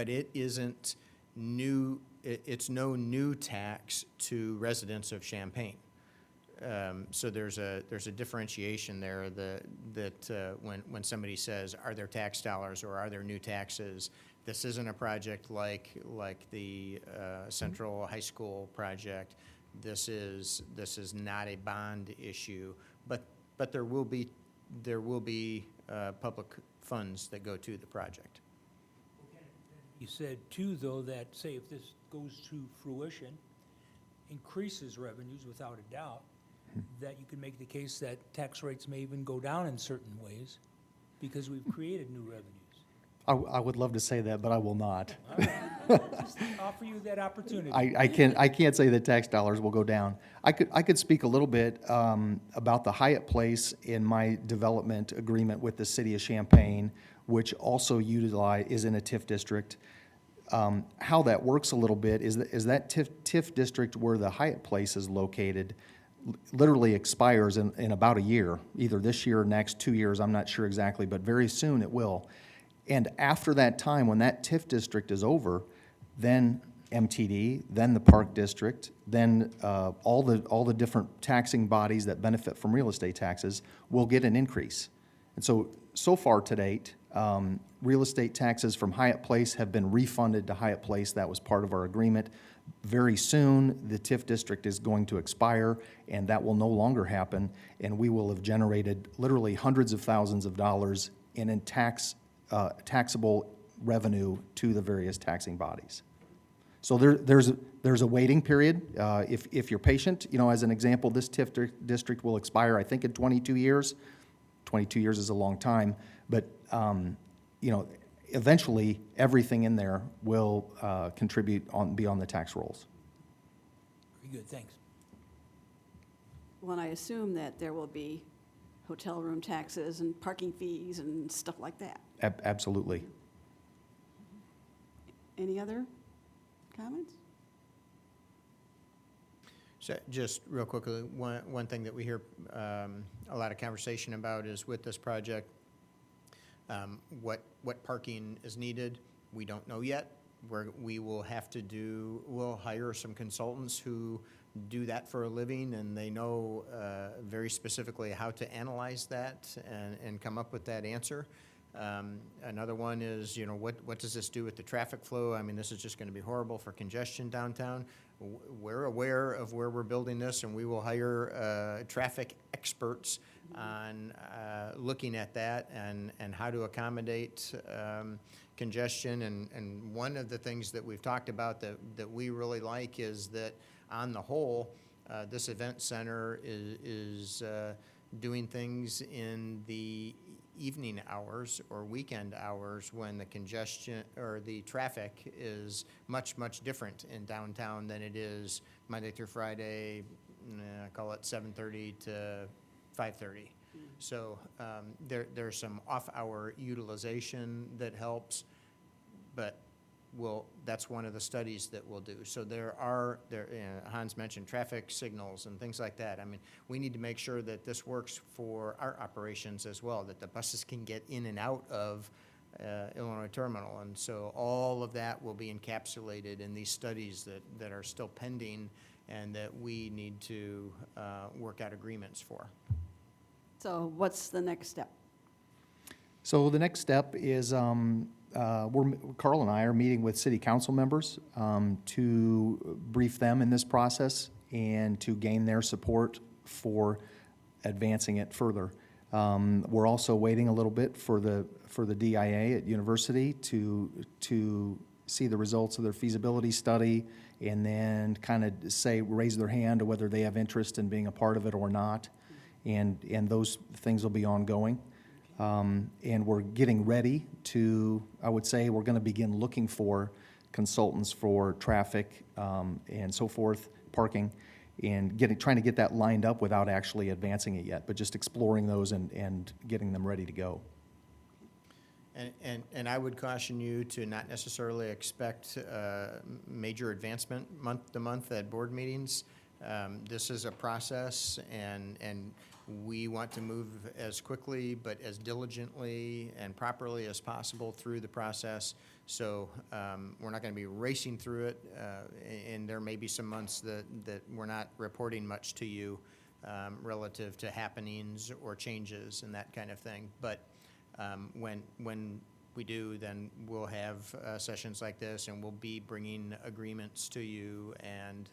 it isn't new, it's no new tax to residents of Champaign. So there's a differentiation there that when somebody says, are there tax dollars or are there new taxes? This isn't a project like the Central High School project. This is not a bond issue, but there will be public funds that go to the project. You said too, though, that say if this goes to fruition, increases revenues without a doubt, that you can make the case that tax rates may even go down in certain ways because we've created new revenues. I would love to say that, but I will not. All right. Just offer you that opportunity. I can't say that tax dollars will go down. I could speak a little bit about the Hyatt Place in my development agreement with the city of Champaign, which also is in a TIF district. How that works a little bit is that TIF district where the Hyatt Place is located literally expires in about a year, either this year or next 2 years, I'm not sure exactly, but very soon it will. And after that time, when that TIF district is over, then MTD, then the Park District, then all the different taxing bodies that benefit from real estate taxes will get an increase. And so far to date, real estate taxes from Hyatt Place have been refunded to Hyatt Place. That was part of our agreement. Very soon, the TIF district is going to expire, and that will no longer happen, and we will have generated literally hundreds of thousands of dollars in taxable revenue to the various taxing bodies. So there's a waiting period. If you're patient, as an example, this TIF district will expire, I think, in 22 years. 22 years is a long time, but eventually everything in there will contribute be on the tax rolls. Very good, thanks. Well, and I assume that there will be hotel room taxes and parking fees and stuff like that. Absolutely. Any other comments? So just real quickly, one thing that we hear a lot of conversation about is with this project, what parking is needed. We don't know yet. We'll hire some consultants who do that for a living, and they know very specifically how to analyze that and come up with that answer. Another one is, what does this do with the traffic flow? I mean, this is just going to be horrible for congestion downtown. We're aware of where we're building this, and we will hire traffic experts on looking at that and how to accommodate congestion. And one of the things that we've talked about that we really like is that on the whole, this event center is doing things in the evening hours or weekend hours when the congestion or the traffic is much, much different in downtown than it is Monday through Friday, call it 7:30 to 5:30. So there's some off-hour utilization that helps, but that's one of the studies that we'll do. So Hans mentioned traffic signals and things like that. I mean, we need to make sure that this works for our operations as well, that the buses can get in and out of Illinois Terminal. And so all of that will be encapsulated in these studies that are still pending and that we need to work out agreements for. So what's the next step? So the next step is Carl and I are meeting with city council members to brief them in this process and to gain their support for advancing it further. We're also waiting a little bit for the DIA at university to see the results of their feasibility study and then kind of raise their hand to whether they have interest in being a part of it or not. And those things will be ongoing. And we're getting ready to, I would say, we're going to begin looking for consultants for traffic and so forth, parking, and trying to get that lined up without actually advancing it yet, but just exploring those and getting them ready to go. And I would caution you to not necessarily expect major advancement month to month at board meetings. This is a process, and we want to move as quickly but as diligently and properly as possible through the process. So we're not going to be racing through it, and there may be some months that we're not reporting much to you relative to happenings or changes and that kind of thing. But when we do, then we'll have sessions like this, and we'll be bringing agreements to you and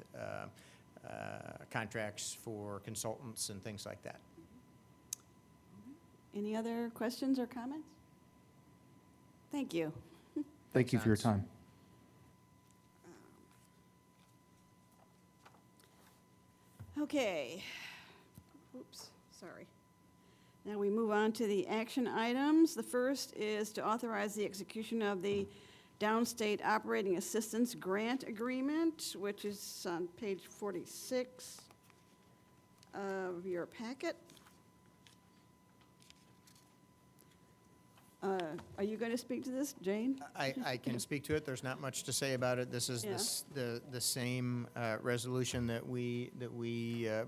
contracts for consultants and things like that. Any other questions or comments? Thank you. Thank you for your time. Okay. Oops, sorry. Now we move on to the action items. The first is to authorize the execution of the Downstate Operating Assistance Grant Agreement, which is on page 46 of your packet. Are you going to speak to this, Jane? I can speak to it. There's not much to say about it. This is Yeah. the same resolution that we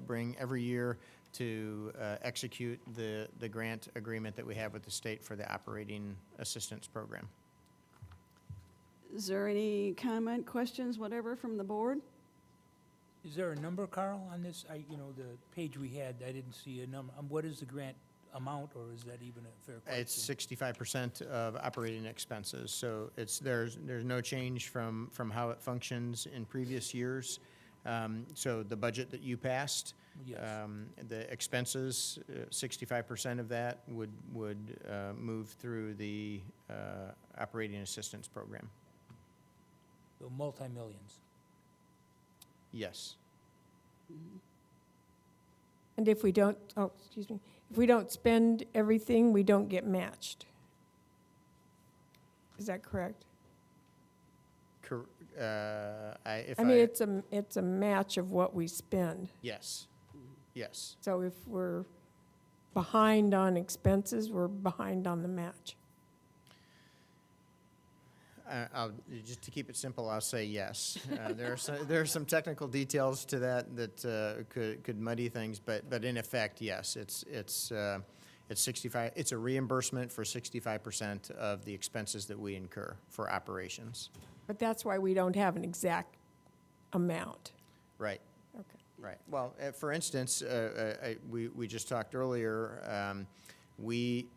bring every year to execute the grant agreement that we have with the state for the operating assistance program. Is there any comment, questions, whatever, from the board? Is there a number, Carl, on this? The page we had, I didn't see a number. What is the grant amount, or is that even a fair question? It's 65% of operating expenses, so there's no change from how it functions in previous years. So the budget that you passed, Yes. the expenses, 65% of that would move through the operating assistance program. So multi-millions. Yes. And if we don't, if we don't spend everything, we don't get matched. Is that correct? It's a match of what we spend. Yes, yes. So if we're behind on expenses, we're behind on the match. Just to keep it simple, I'll say yes. There are some technical details to that could muddy things, but in effect, yes, it's 65. It's a reimbursement for 65% of the expenses that we incur for operations. But that's why we don't have an exact amount. Right. Okay. Right. Well, for instance, we just talked earlier. We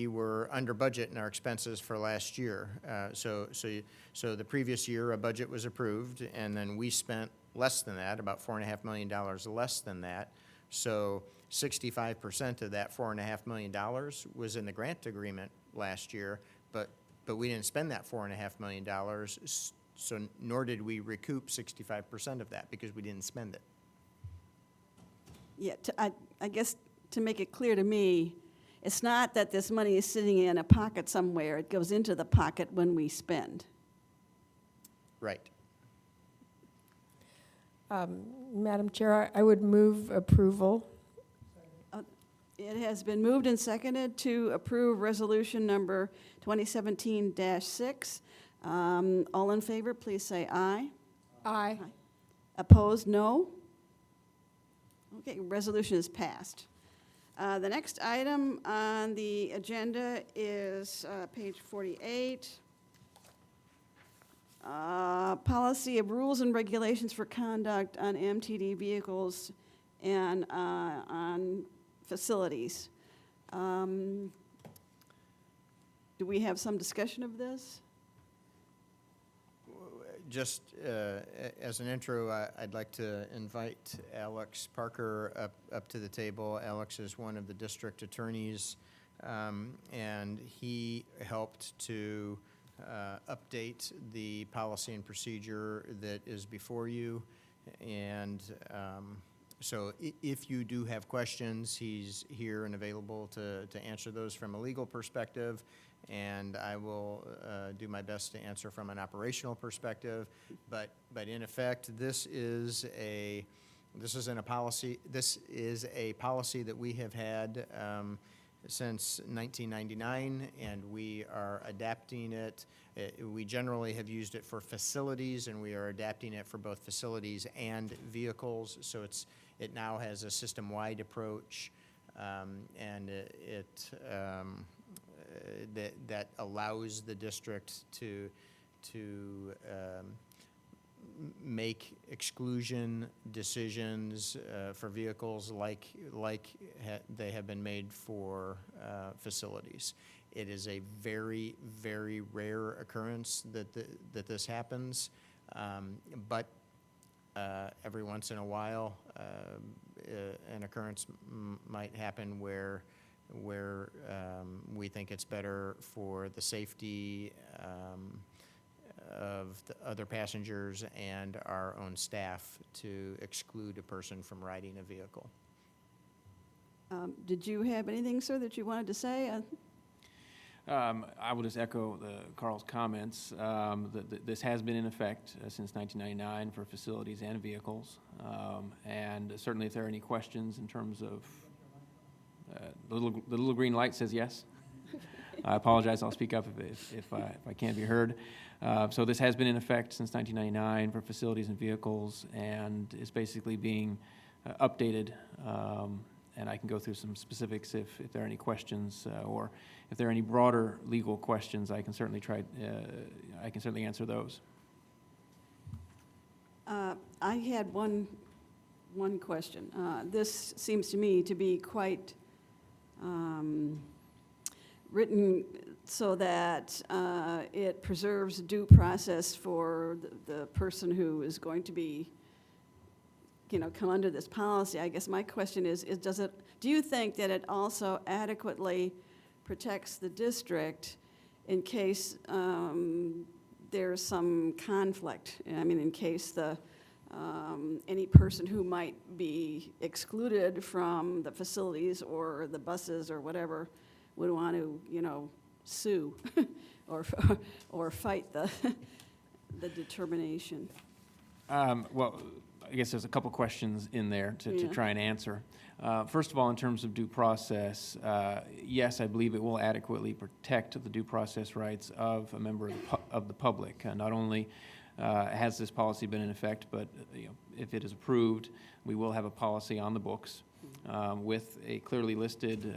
were under budget in our expenses for last year. So the previous year, a budget was approved, and then we spent less than that, about $4.5 million less than that. So 65% of that $4.5 million was in the grant agreement last year, but we didn't spend that $4.5 million, so nor did we recoup 65% of that because we didn't spend it. Yeah, I guess to make it clear to me, it's not that this money is sitting in a pocket somewhere. It goes into the pocket when we spend. Right. Madam Chair, I would move approval. It has been moved and seconded to approve resolution number 2017-6. All in favor, please say aye. Aye. Opposed, no. Okay, resolution is passed. The next item on the agenda is page 48. Policy of rules and regulations for conduct on MTD vehicles and on facilities. Do we have some discussion of this? Just as an intro, I'd like to invite Alex Parker up to the table. Alex is one of the district attorneys, and he helped to update the policy and procedure that is before you. And So if you do have questions, he's here and available to answer those from a legal perspective, and I will do my best to answer from an operational perspective. But in effect, this is a policy that we have had since 1999, and we are adapting it. We generally have used it for facilities, and we are adapting it for both facilities and vehicles. So it now has a system-wide approach, and that allows the district to make exclusion decisions for vehicles like they have been made for facilities. It is a very, very rare occurrence that this happens, but every once in a while, an occurrence might happen where we think it's better for the safety of the other passengers and our own staff to exclude a person from riding a vehicle. Did you have anything, sir, that you wanted to say? I will just echo Carl's comments. This has been in effect since 1999 for facilities and vehicles. And certainly if there are any questions in terms of, the little green light says yes. I apologize, I'll speak up if I can't be heard. So this has been in effect since 1999 for facilities and vehicles, and is basically being updated. And I can go through some specifics if there are any questions, or if there are any broader legal questions, I can certainly answer those. I had one question. This seems to me to be quite written so that it preserves due process for the person who is going to be, come under this policy. I guess my question is do you think that it also adequately protects the district in case there's some conflict? I mean, in case any person who might be excluded from the facilities or the buses or whatever would want to, sue or fight the determination. Well, I guess there's a couple questions in there to try and answer. First of all, in terms of due process, yes, I believe it will adequately protect the due process rights of a member of the public. Not only has this policy been in effect, but if it is approved, we will have a policy on the books with a clearly listed,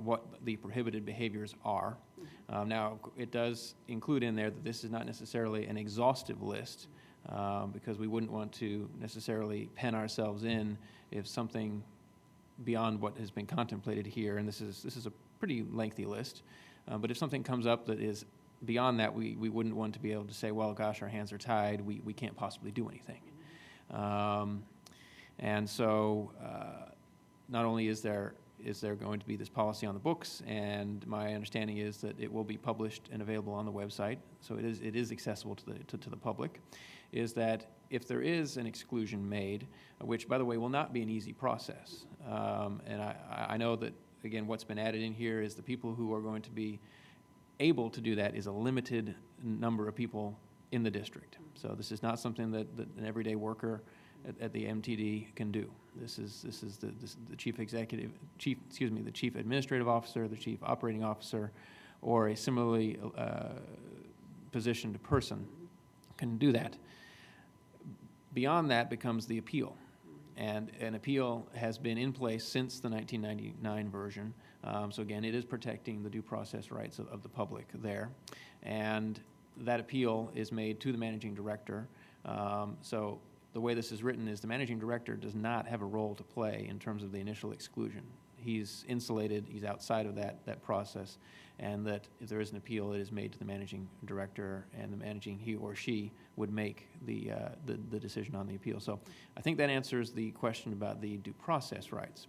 what the prohibited behaviors are. Now, it does include in there that this is not necessarily an exhaustive list, because we wouldn't want to necessarily pen ourselves in if something beyond what has been contemplated here, and this is a pretty lengthy list, but if something comes up that is beyond that, we wouldn't want to be able to say, well, gosh, our hands are tied, we can't possibly do anything. And so not only is there going to be this policy on the books, and my understanding is that it will be published and available on the website, so it is accessible to the public, is that if there is an exclusion made, which, by the way, will not be an easy process, and I know that, again, what's been added in here is the people who are going to be able to do that is a limited number of people in the district. So this is not something that an everyday worker at the MTD can do. This is the chief administrative officer, the chief operating officer, or a similarly positioned person can do that. Beyond that becomes the appeal. And an appeal has been in place since the 1999 version. So again, it is protecting the due process rights of the public there. And that appeal is made to the managing director. So the way this is written is the managing director does not have a role to play in terms of the initial exclusion. He's insulated, he's outside of that process, and that if there is an appeal, it is made to the managing director, and the managing, he or she, would make the decision on the appeal. So I think that answers the question about the due process rights.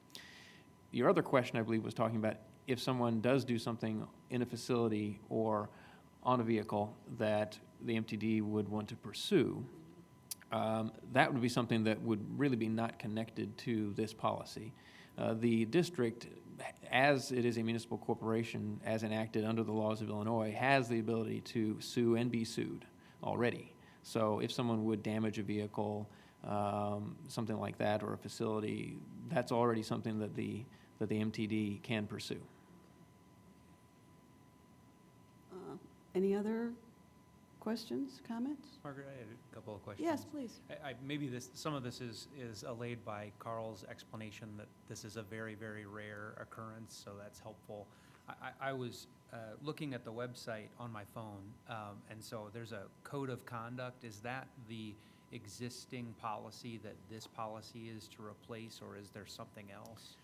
Your other question, I believe, was talking about if someone does do something in a facility or on a vehicle that the MTD would want to pursue. that would be something that would really be not connected to this policy. The district, as it is a municipal corporation, as enacted under the laws of Illinois, has the ability to sue and be sued already. So if someone would damage a vehicle, something like that, or a facility, that's already something that the MTD can pursue. Any other questions, comments? Margaret, I had a couple of questions. Yes, please. Maybe some of this is allayed by Carl's explanation that this is a very, very rare occurrence, so that's helpful. I was looking at the website on my phone, and so there's a code of conduct. Is that the existing policy that this policy is to replace, or is there something else?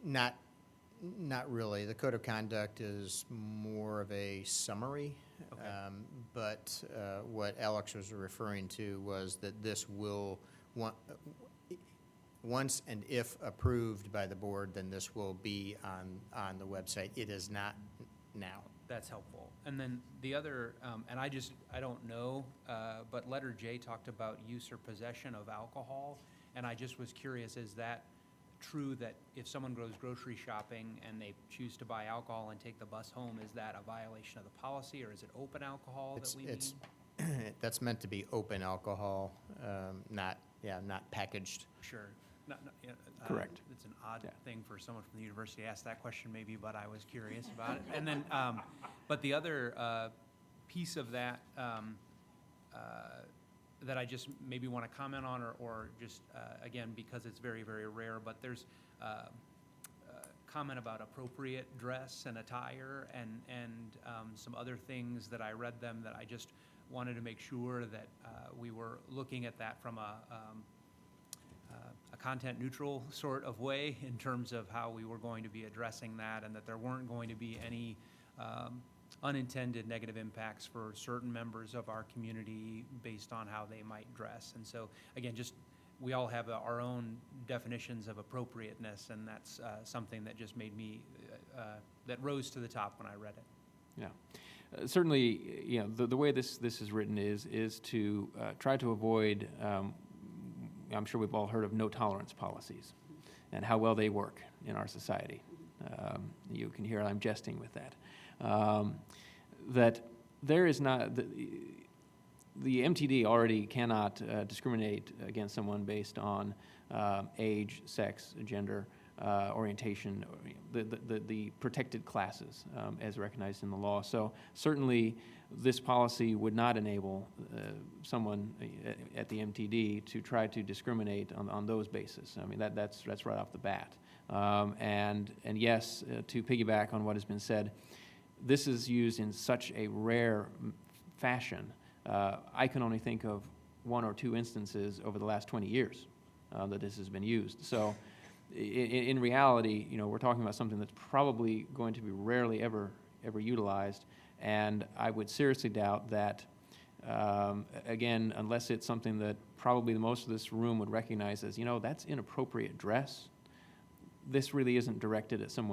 Not really. The code of conduct is more of a summary. Okay. But what Alex was referring to was that this will, once and if approved by the board, then this will be on the website. It is not now. That's helpful. And then the other, and I don't know, but letter J talked about use or possession of alcohol, and I just was curious, is that true that if someone goes grocery shopping and they choose to buy alcohol and take the bus home, is that a violation of the policy, or is it open alcohol that we need? That's meant to be open alcohol, not packaged. Sure. Yeah, Correct. It's an odd Yeah. thing for someone from the university to ask that question maybe, but I was curious about it. And then, but the other piece of that that I just maybe want to comment on, or just, again, because it's very, very rare, but there's comment about appropriate dress and attire and some other things that I read them that I just wanted to make sure that we were looking at that from a content neutral sort of way in terms of how we were going to be addressing that, and that there weren't going to be any unintended negative impacts for certain members of our community based on how they might dress. And so, again, just we all have our own definitions of appropriateness, and that's something that just made me, that rose to the top when I read it. Yeah. Certainly, you know, the way this is written is to try to avoid, I'm sure we've all heard of no tolerance policies and how well they work in our society. You can hear I'm jesting with that. That there is not, the MTD already cannot discriminate against someone based on age, sex, gender, orientation, the protected classes as recognized in the law. So certainly this policy would not enable someone at the MTD to try to discriminate on those bases. I mean, that's right off the bat. And yes, to piggyback on what has been said, this is used in such a rare fashion. I can only think of one or two instances over the last 20 years that this has been used. So in reality, you know, we're talking about something that's probably going to be rarely ever utilized, and I would seriously doubt that, again, unless it's something that probably most of this room would recognize as, you know, that's inappropriate dress. This really isn't directed at someone